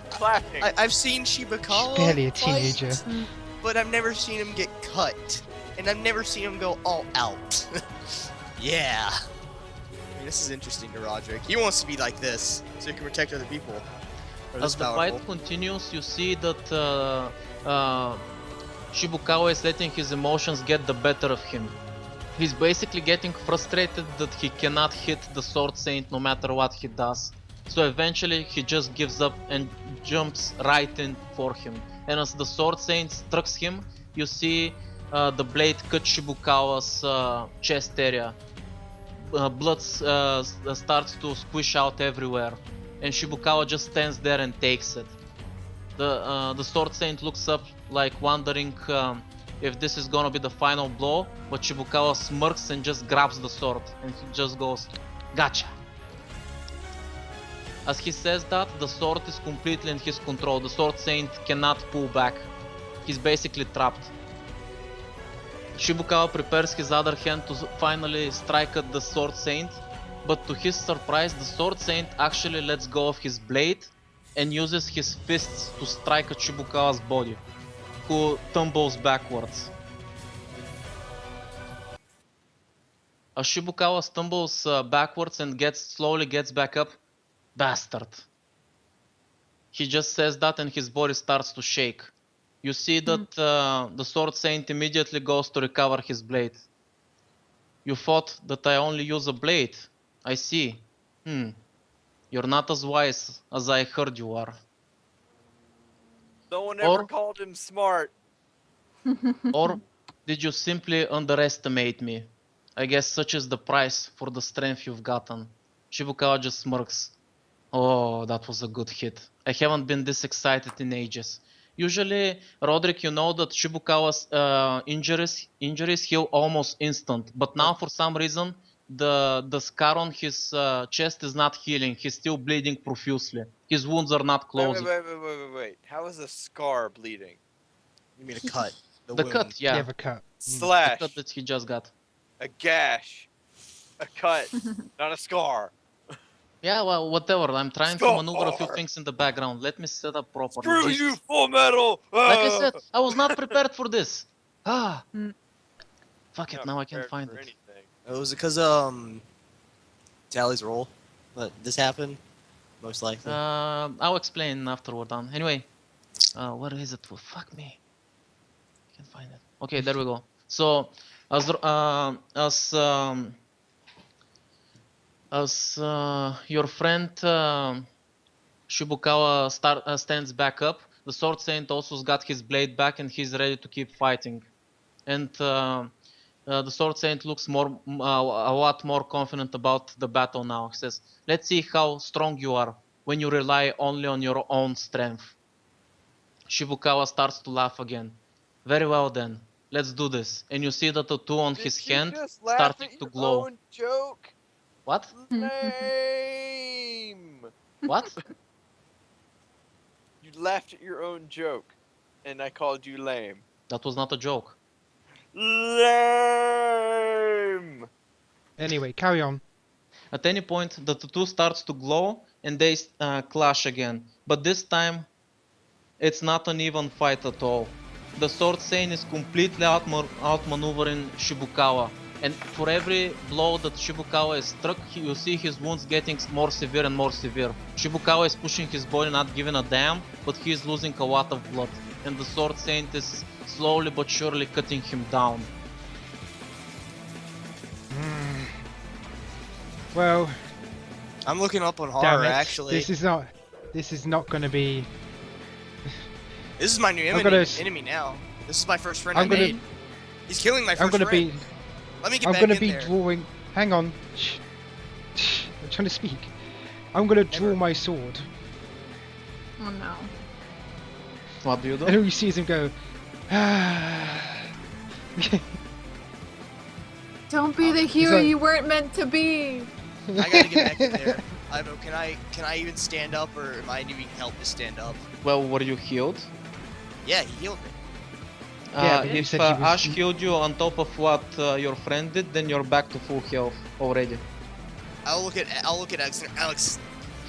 Clapping. I've seen Shibukawa She's barely a fight, teenager. but I've never seen him get cut, and I've never seen him go all out. Yeah. I mean, this is interesting to Roderick. He wants to be like this, so he can protect other people. Or this as the powerful. fight continues, you see that Shibukawa is letting his emotions get the better of him. He's basically getting frustrated that he cannot hit the Sword Saint no matter what he does. So eventually he just gives up and jumps right in for him. And as the Sword Saint strikes him, you see the blade cut Shibukawa's chest area. Blood starts to squish out everywhere, and Shibukawa just stands there and takes it. The Sword Saint looks up, like wondering if this is gonna be the final blow, but Shibukawa smirks and just grabs the sword, and he just goes, "Gotcha." As he says that, the sword is completely in his control. The Sword Saint cannot pull back. He's basically trapped. Shibukawa prepares his other hand to finally strike at the Sword Saint, but to his surprise, the Sword Saint actually lets go of his blade and uses his fists to strike at Shibukawa's body, who tumbles backwards. Shibukawa stumbles backwards and slowly gets back up. Bastard. He just says that and his body starts to shake. You see that the Sword Saint immediately goes to recover his blade. You thought that I only use a blade. I see. You're not as wise as I heard you are. No one ever Or- called him smart. Or did you simply underestimate me? I guess such is the price for the strength you've gotten. Shibukawa just smirks. Oh, that was a good hit. I haven't been this excited in ages. Usually, Roderick, you know that Shibukawa's injuries heal almost instant, but now for some reason the scar on his chest is not healing. He's still bleeding profusely. His wounds are not closing. Wait. How is a scar bleeding? You mean a cut? The The wound. cut, You yeah, have a cut. the Slash. cut that he just got. A gash. A cut. Not a scar. Yeah, well, whatever. I'm trying to maneuver a few Scar. things in the background. Let me set up properly. Screw you, Jesus. Full Metal! Like I said, I was not prepared for this. Ah. Mm. Fuck it, Not now I can't prepared find for it. anything. Oh, was it because Tally's roll? But this happened, most likely. I'll explain after we're done. Anyway, where is it? Fuck me. Can't find it. Okay, there we go. So, as your friend Shibukawa stands back up, the Sword Saint also got his blade back and he's ready to keep fighting. And the Sword Saint looks a lot more confident about the battle now. He says, "Let's see how strong you are when you rely only on your own strength." Shibukawa starts to laugh again. "Very well then, let's do this." And you see that the tattoo on his Did you hand just laugh starting at to your glow. own joke? What? Lame. What? You laughed at your own joke, and I called you lame. That was not a joke. Lame. Anyway, carry on. At any point, the tattoo starts to glow and they clash again. But this time, it's not an even fight at all. The Sword Saint is completely outmaneuvering Shibukawa. And for every blow that Shibukawa is struck, you see his wounds getting more severe and more severe. Shibukawa is pushing his body, not giving a damn, but he is losing a lot of blood. And the Sword Saint is slowly but surely cutting him down. Well, I'm looking up on damn horror, it. actually. This is not going to be. This is my new enemy now. This is my first friend I made. He's killing my first friend. Let me get back in there. Drawing. Hang on. Shh. I'm trying to speak. I'm gonna draw my sword. Oh no. What do you do? And all you see is him go. Don't be the hero like- you weren't meant to be. I gotta get back in there. I don't know, can I even stand up, or am I needing help to stand up? Well, were you healed? Yeah, he healed me. Yeah, but you If said he was- Ash healed you on top of what your friend did, then you're back to full health already. I'll look at Alex. Alex,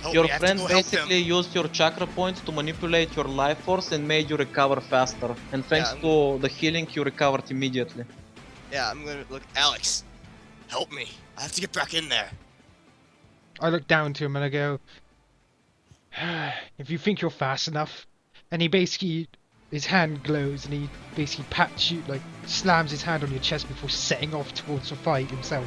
help Your me. I have to friend go help basically him. used your chakra points to manipulate your life force and made you recover faster. And thanks I'm- to the healing, you recovered immediately. Yeah, I'm gonna look. Alex, help me. I have to get back in there. I look down to him and I go, if you think you're fast enough, and he basically, his hand glows and he basically pats you, like slams his hand on your chest before setting off towards the fight himself.